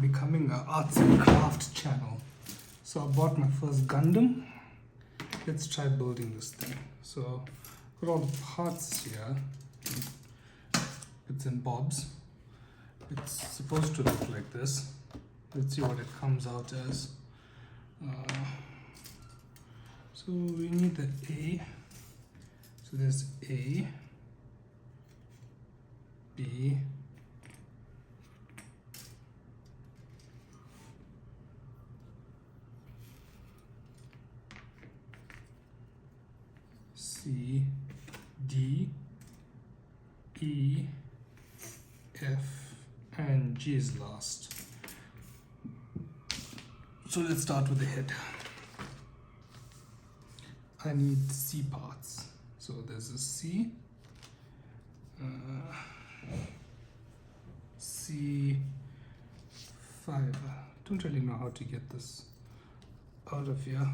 becoming an arts and craft channel. So I bought my first Gundam. Let's try building this thing. So got all the parts here. Bits and bobs. It's supposed to look like this. Let's see what it comes out as. So we need the A. So there's A, B, C, D, E, F, and G is last. So let's start with the head. I need C parts. So there's a C, C5. Don't really know how to get this out of here.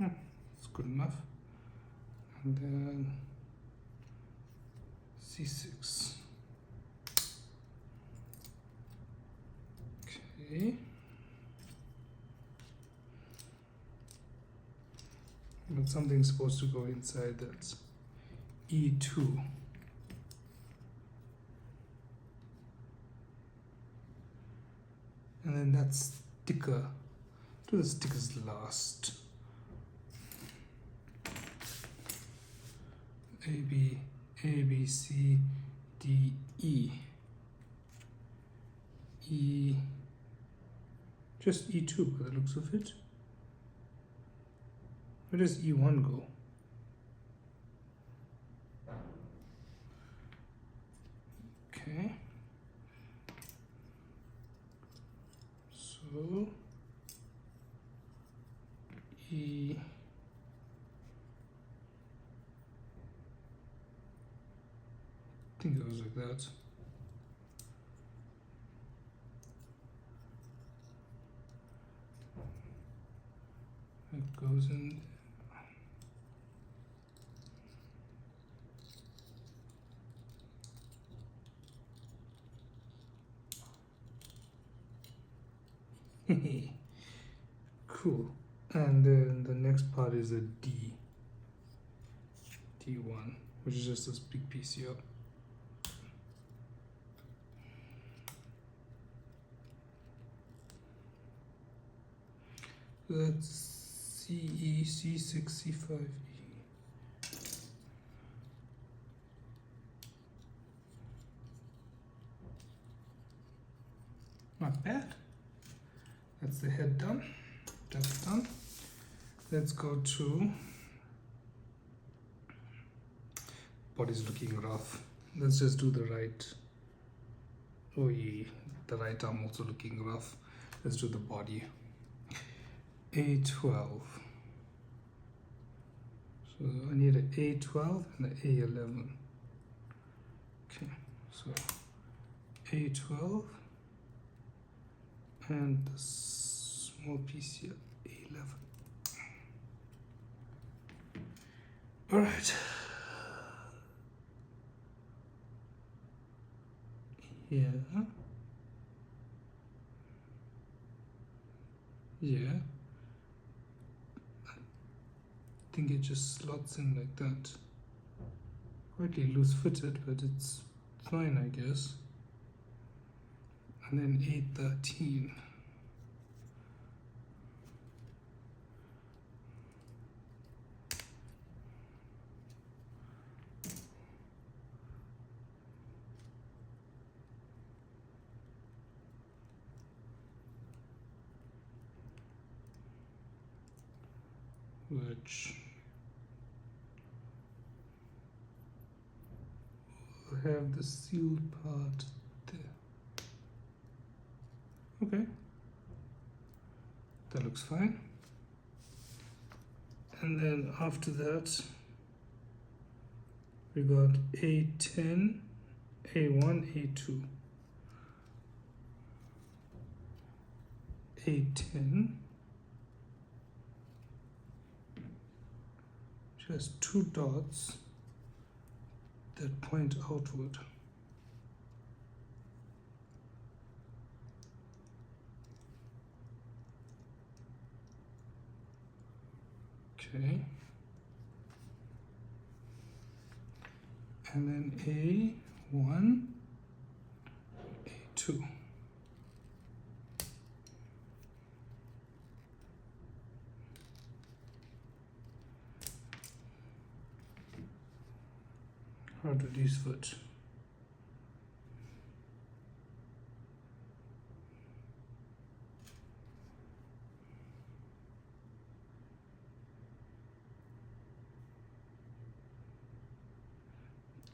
It's good enough. And then C6. Okay. But something's supposed to go inside. That's E2. And then that sticker. Do the stickers last. A, B, C, D, E. E. Just E2 by the looks of it. Where does E1 go? Okay. So E. I think it goes like that. It goes in. Cool. And then the next part is a D. D1, which is just this big piece here. That's CE, C6, C5, E. Not bad. That's the head done. That's done. Let's go to body's looking rough. Let's just do the right. Oh yeah, the right arm also looking rough. Let's do the body. A12. So I need an A12 and an A11. Okay, so A12 and the small piece here, A11. All right. Yeah. Yeah. I think it just slots in like that. Quite loose fitted, but it's fine, I guess. And then A13. Which will have the sealed part there. Okay, that looks fine. And then after that, we got A10, A1, A2. A10 just two dots that point outward. Okay. And then A1, A2. How do these fit?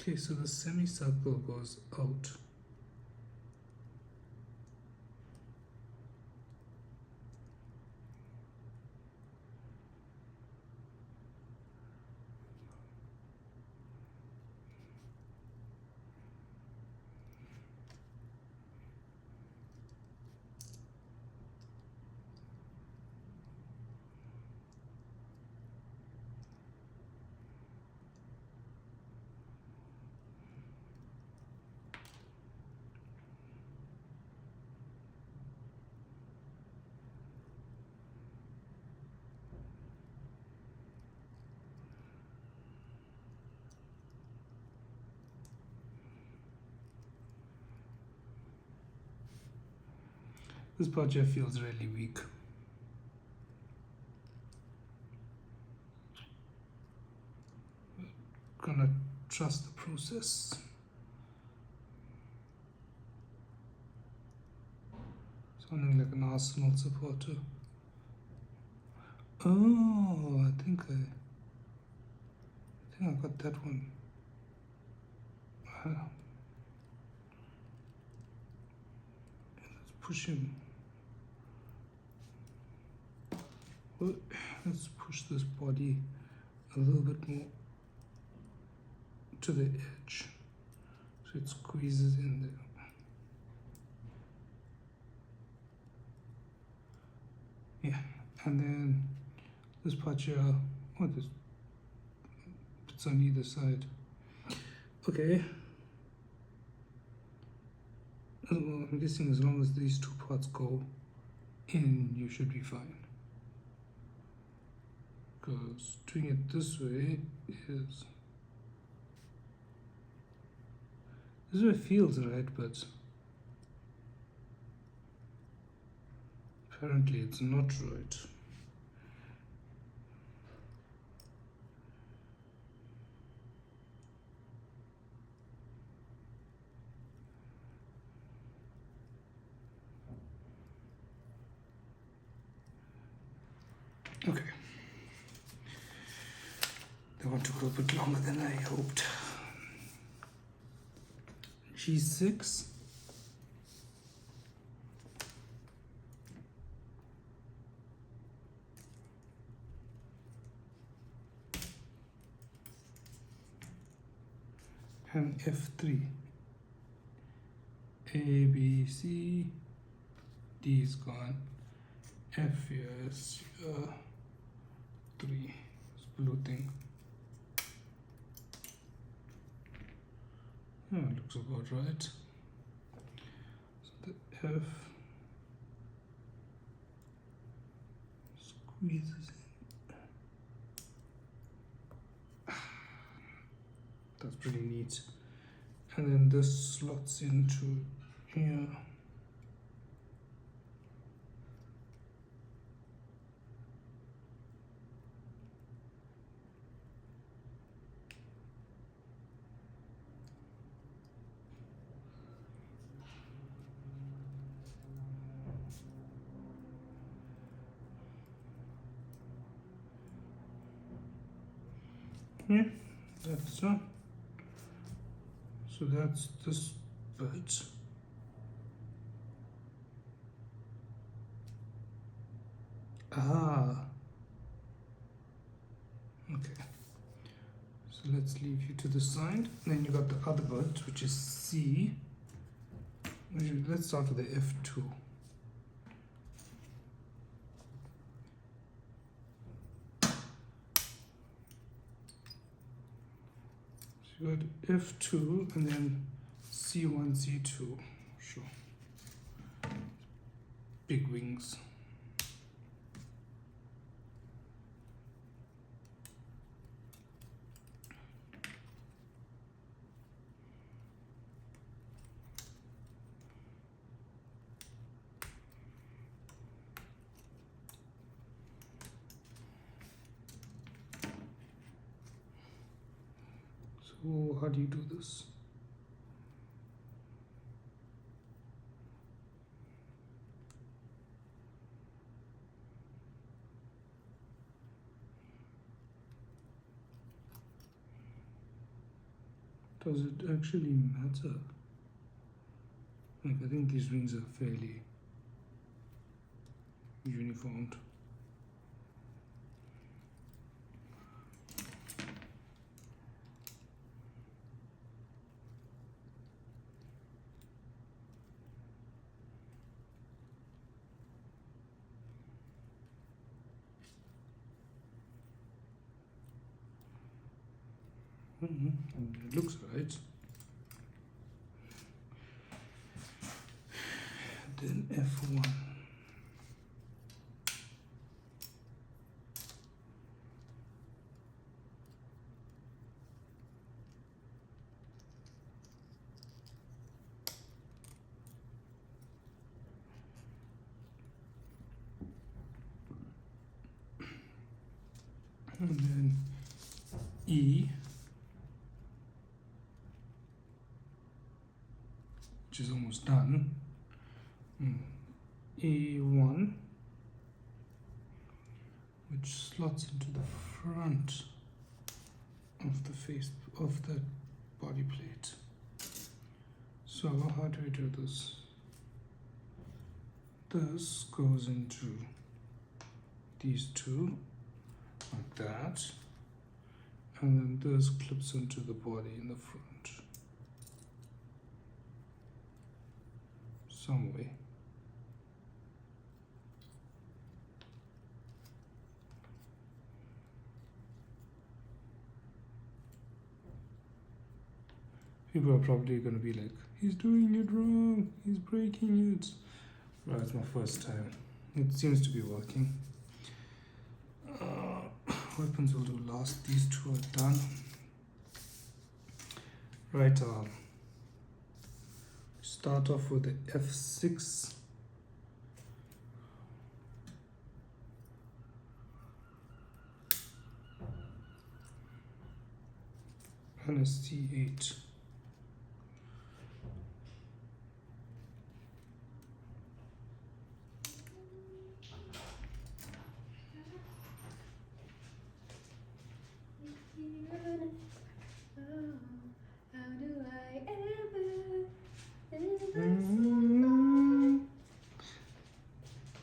Okay, so the semicircle goes out. This part here feels really weak. Gonna trust the process. Sounding like an Arsenal supporter. Oh, I think I got that one. Let's push him. Well, let's push this body a little bit more to the edge so it squeezes in there. Yeah, and then this part here, oh, this it's on either side. Okay. Well, I'm guessing as long as these two parts go in, you should be fine. Because doing it this way feels right, but apparently it's not right. Okay. That one took a little bit longer than I hoped. G6. And F3. A, B, C, D is gone. F is 3. This blue thing. Yeah, looks about right. So the F squeezes in. That's pretty neat. And then this slots into here. Yeah, that's so that's this bit. Ah, okay. So let's leave you to the side. Then you got the other bit, which is C. Let's start with the F2. So you got F2 and then C1, C2. Sure. Big wings. So how do you do this? Does it actually matter? Like, I think these rings are fairly uniformed. It looks right. Then F1. And then E, which is almost done. A1, which slots into the front of the face of the body plate. So how do we do this? This goes into these two, like that, and then this clips into the body in the front, some way. People are probably going to be like, he's doing it wrong, he's breaking it. Well, it's my first time. It seems to be working. Weapons will do last. These two are done. Right arm. Start off with the F6. And a C8.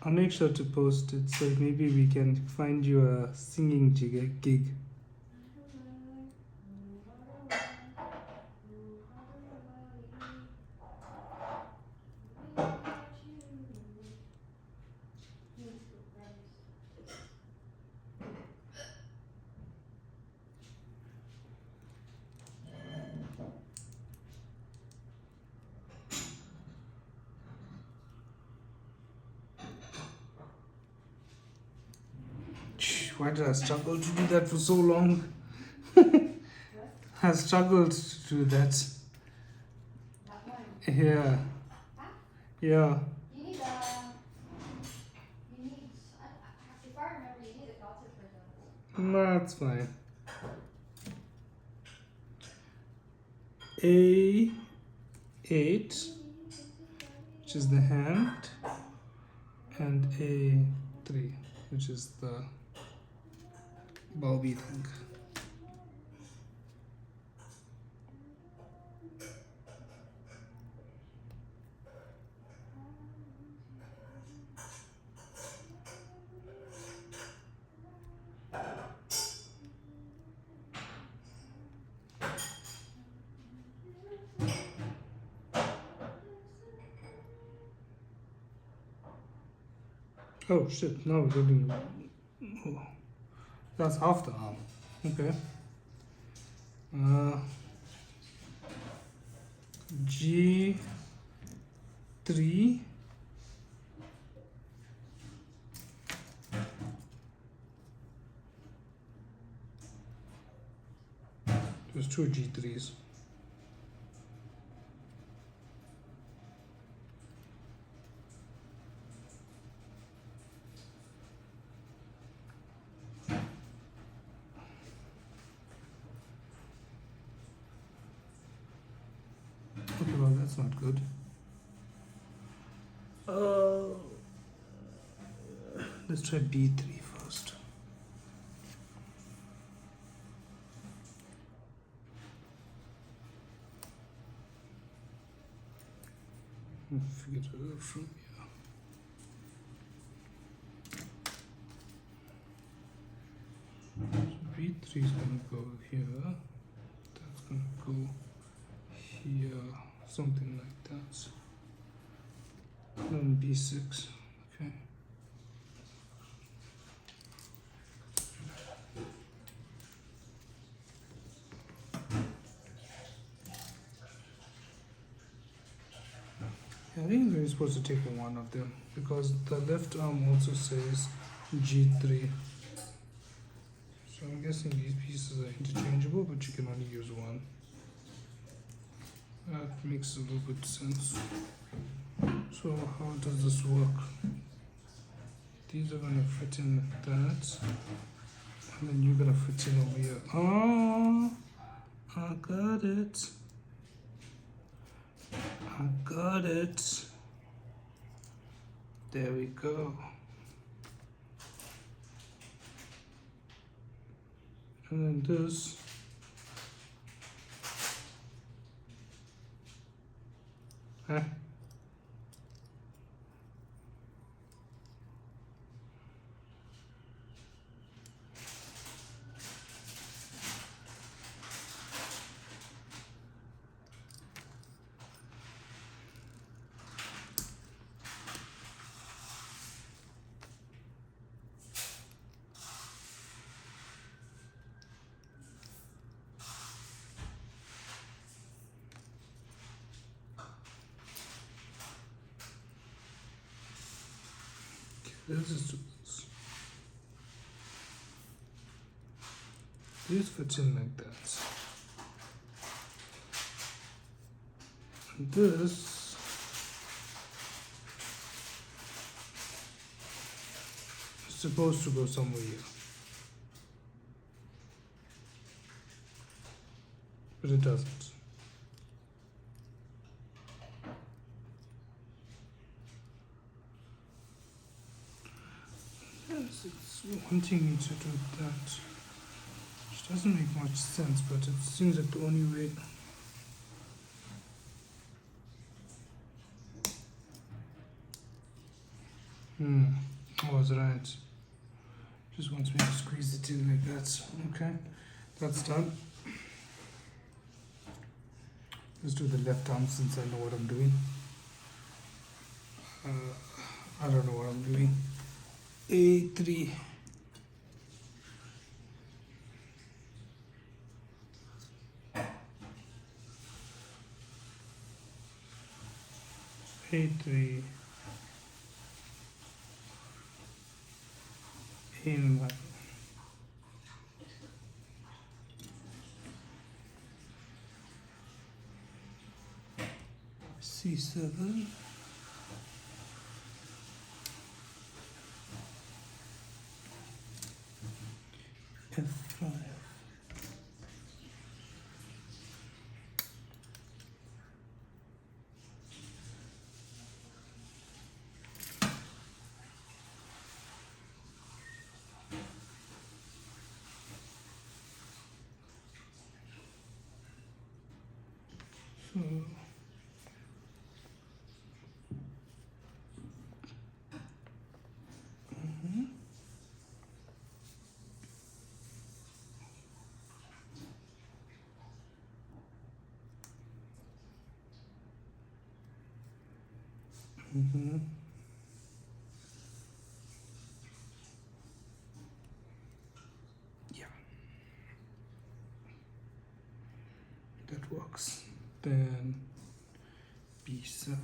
I'll make sure to post it so maybe we can find you a singing gig. Why did I struggle to do that for so long? I struggled to do that. Yeah. Yeah. You need, if I remember, you need a filter for those. No, it's fine. A8, which is the hand, and A3, which is the bulby thing. Oh shit, now we're getting. Oh, that's half the arm. Okay. G3. There's two G3s. Okay, well that's not good. Let's try B3 first. Figure it out from here. So B3 is gonna go here. That's gonna go here, something like that. And B6. Okay. I think we're supposed to take one of them because the left arm also says G3. So I'm guessing these pieces are interchangeable, but you can only use one. That makes a little bit sense. So how does this work? These are gonna fit in like that, and then you're gonna fit in over here. Oh, I got it. I got it. There we go. And then this. Huh? Let's just do this. This fits in like that. And this is supposed to go somewhere here. But it doesn't. Yes, it's wanting me to do that. Which doesn't make much sense, but it seems like the only way. I was right. Just wants me to squeeze it in like that. Okay, that's done. Let's do the left arm since I know what I'm doing. I don't know what I'm doing. A3. A3. A9. C7. F5. So yeah, that works. Then B7.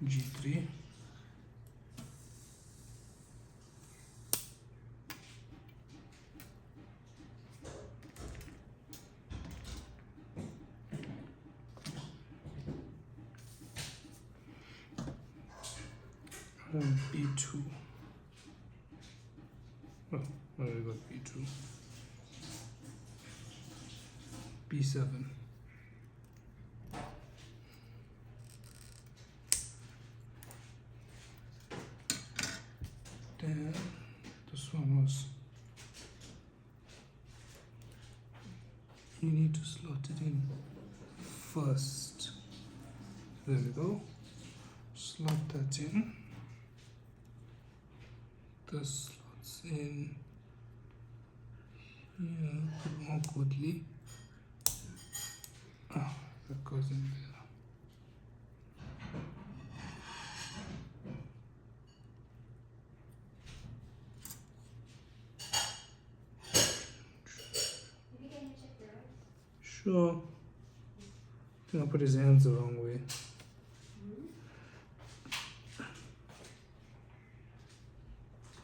G3. B2. Oh, Oh, we got B2. B7. Then this one was, you need to slot it in first. There we go. Slot that in. This slots in here awkwardly. Ah, that goes in there. Maybe can you check the rice? Sure. I think I put his hands the wrong way.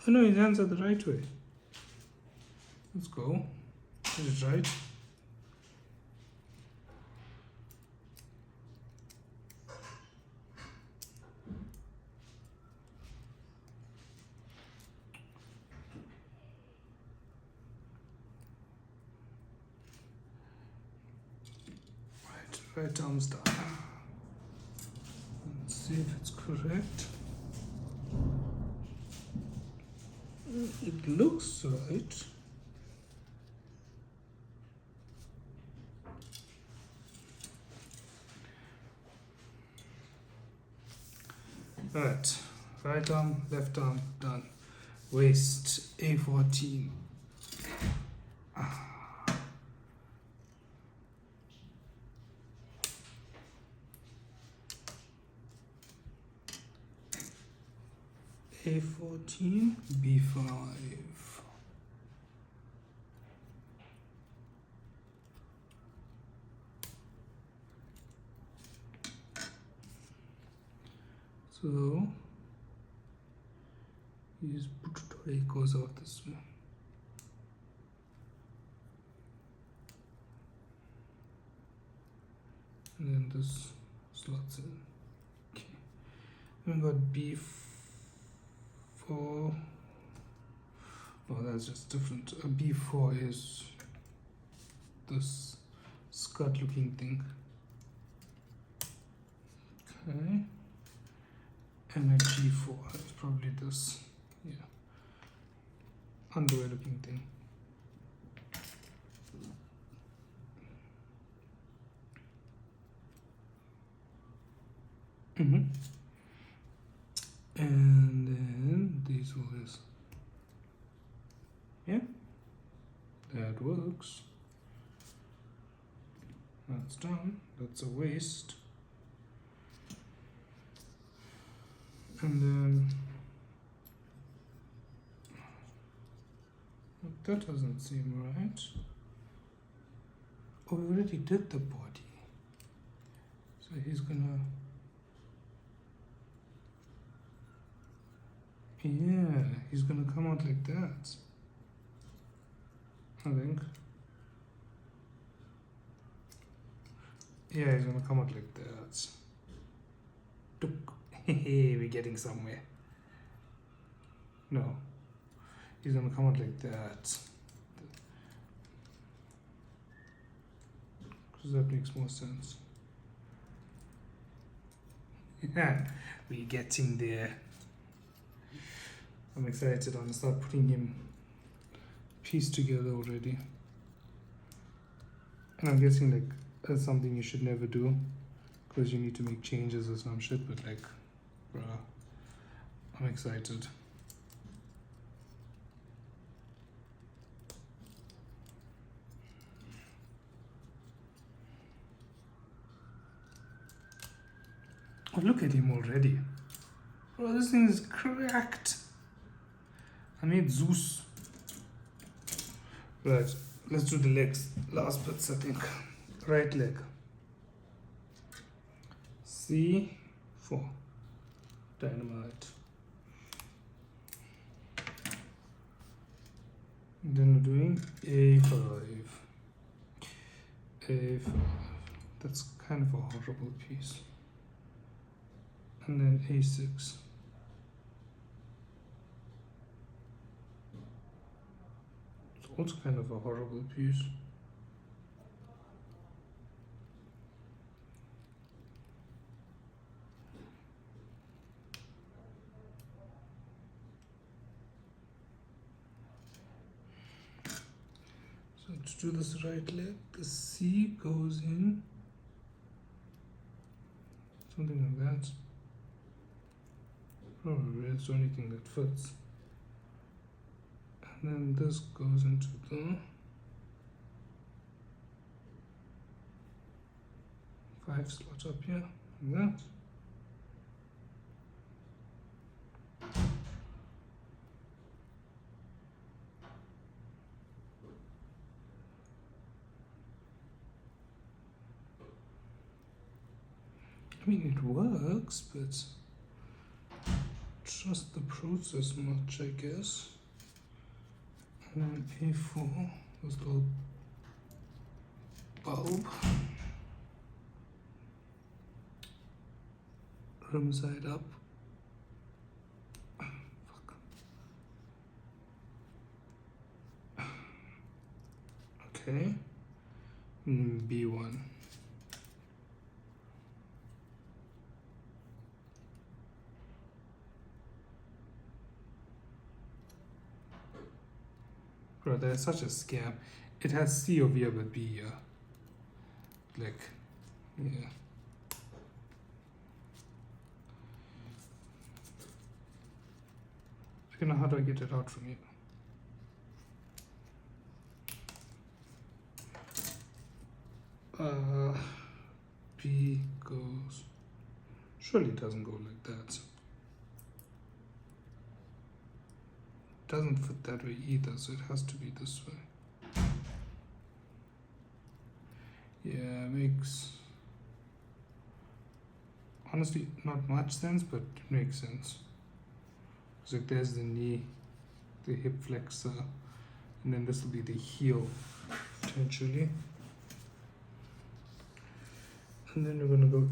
Oh no, his hands are the right way. Let's go. Is it right? Right arm's done. Let's see if it's correct. It looks right. Right arm, left arm, done. Waist, A14. A14, B5. So, use it goes out this way. And then this slots in. Okay. Then we got B4. Oh, that's just different. A B4 is this skirt looking thing. Okay. And a G4 is probably this. Yeah. Underwear looking thing. And then these will this. Yeah, that works. That's done. That's a waist. And then that doesn't seem right. Oh, we already did the body. So he's gonna, yeah, he's gonna come out like that, I think. Yeah, he's gonna come out like that. Hey, we're getting somewhere. No, he's gonna come out like that. Because that makes more sense. Yeah, we're getting there. I'm excited. I'm gonna start putting him pieced together already. And I'm guessing like that's something you should never do because you need to make changes or some shit, but like, bruh, I'm excited. Oh, look at him already. Bro, this thing is cracked. I need Zeus. Right, let's do the legs. Last bits, I think. Right leg. C4. Dynamite. And then we're doing A5. A5. That's kind of a horrible piece. And then A6. also kind of a horrible piece. So to do this right leg, the C goes in something like that. Probably it's the only thing that fits. And then this goes into the 5 slot up here, like that. I mean, it works, but trust the process much, I guess. And then A4, this little bulb, rim side up. Fuck. Okay, B1. Bro, there's such a scam. It has C over here but B here. Like, yeah. Okay, now how do I get it out from here? B goes... Surely it doesn't go like that. Doesn't fit that way either, so it has to be this way. Yeah, makes honestly not much sense, but it makes sense. So like there's the knee, the hip flexor, and then this will be the heel potentially. And then we're gonna go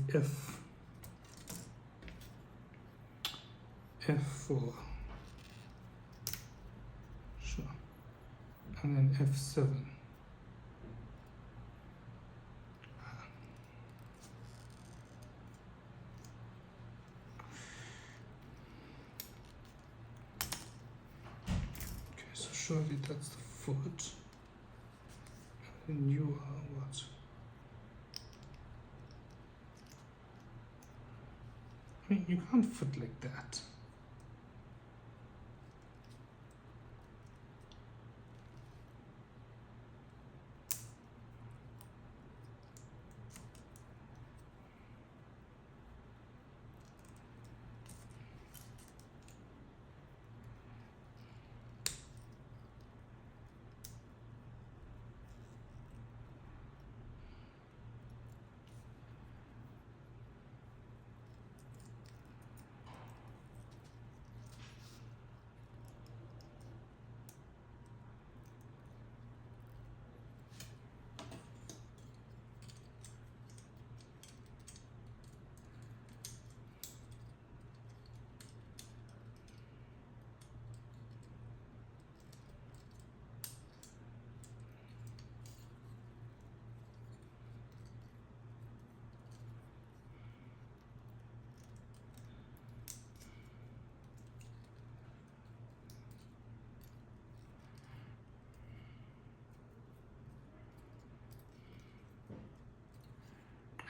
F4. Sure. And then F7. Okay, so surely that's the foot. And you are what? I mean, you can't foot like that.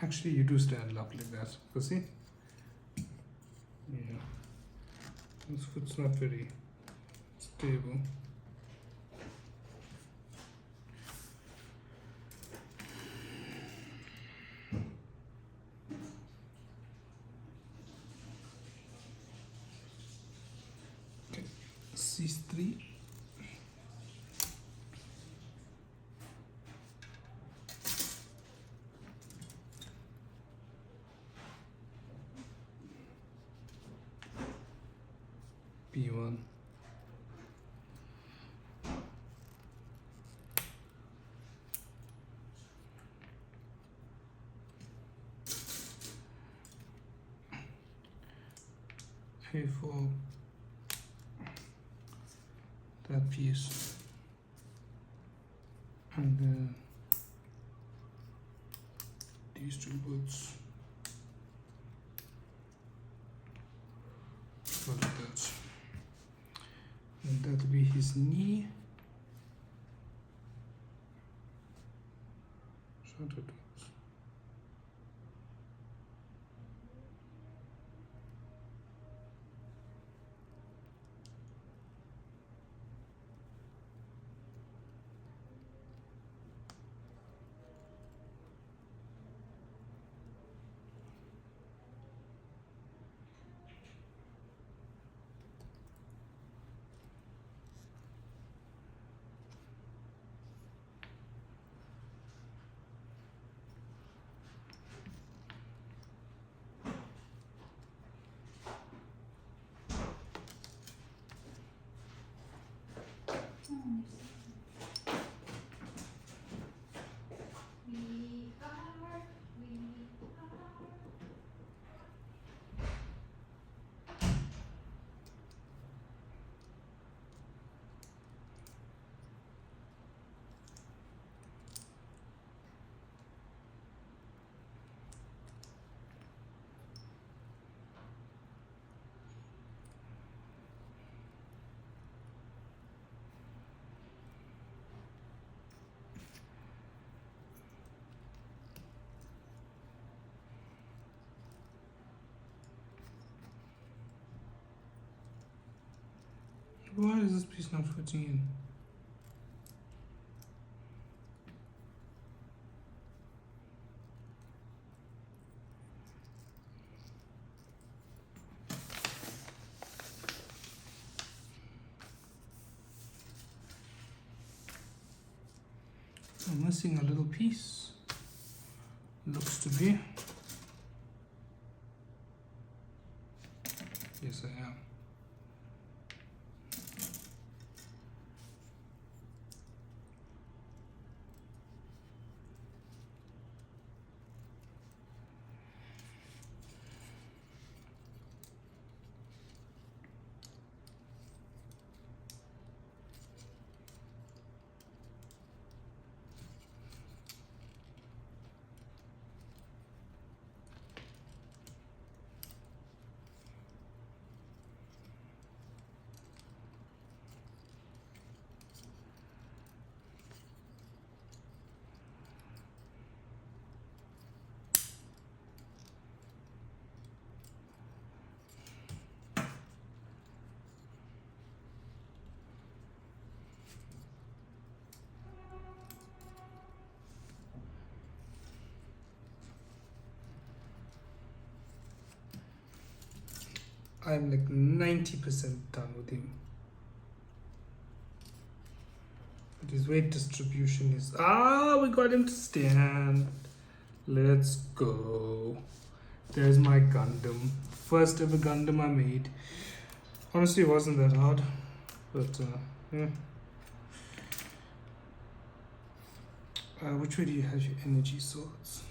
Actually, you do stand up like that. You see? Yeah. This foot's not very stable. Okay. C3. B1. A4. That piece. And then these two boots. Like that. And that'll be his knee. Shoulder dots. Why is this piece not fitting in? I'm missing a little piece. Looks to be. Yes, I am. I'm like 90% done with him. But his weight distribution is... we got him to stand. Let's go. There's my Gundam. First ever Gundam I made. Honestly, it wasn't that hard. But, yeah. Which way do you have your energy swords?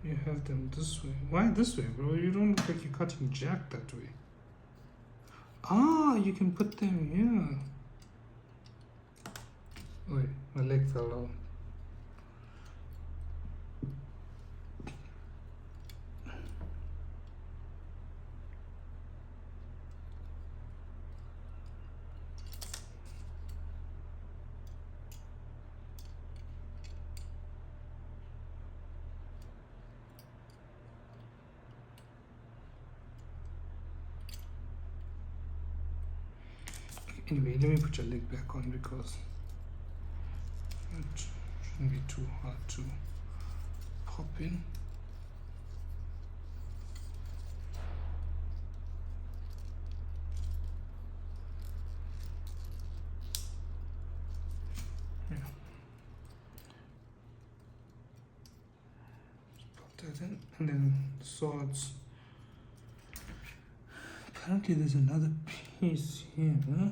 You have them this way. Why this way, bro? You don't look like you're cutting jack that way. You can put them here. Wait, my leg fell down. Anyway, let me put your leg back on because it shouldn't be too hard to pop in. Yeah. Just pop that in, and then swords. Apparently there's another piece here, huh?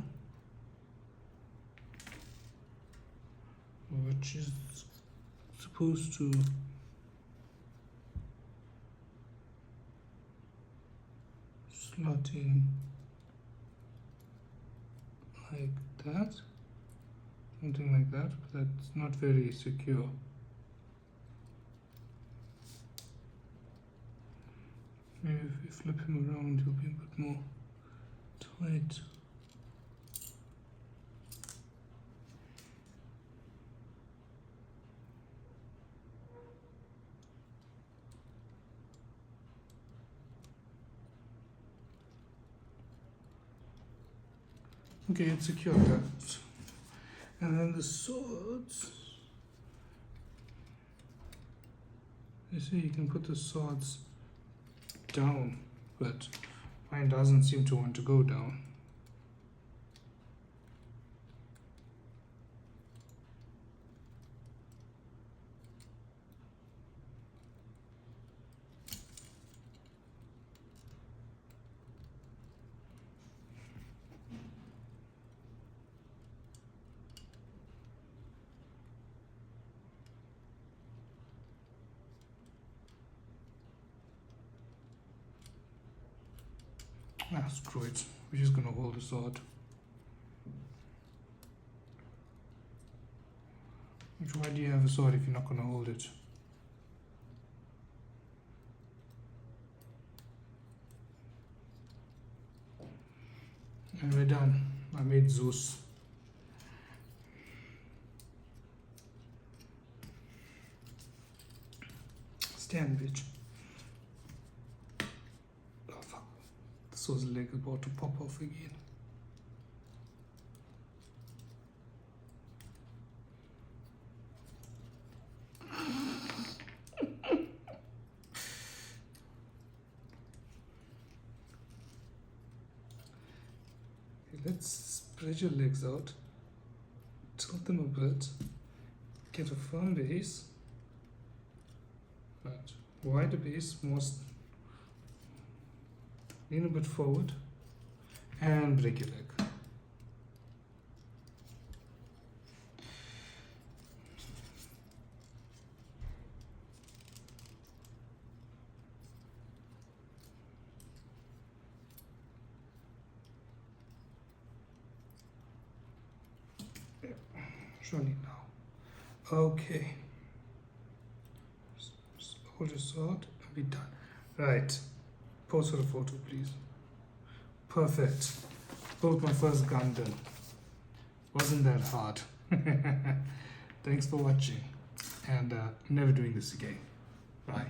Which is supposed to slot in like that. something like that, but that's not very secure. Maybe if we flip him around, he'll be a bit more tight. Okay, it's secured that. And then the swords. You see, you can put the swords down, but mine doesn't seem to want to go down. Ah, screw it. We're just gonna hold the sword. Why do you have a sword if you're not gonna hold it? And we're done. I made Zeus. Stand, bitch. Oh, fuck. This was leg about to pop off again. Let's spread your legs out, tilt them a bit, get a firm base, right. Wider base, lean a bit forward, and break your leg. Surely now. Okay. Hold your sword and be done. Right. Pose for a photo, please. Perfect. Built my first Gundam. Wasn't that hard. Thanks for watching. And never doing this again. Bye.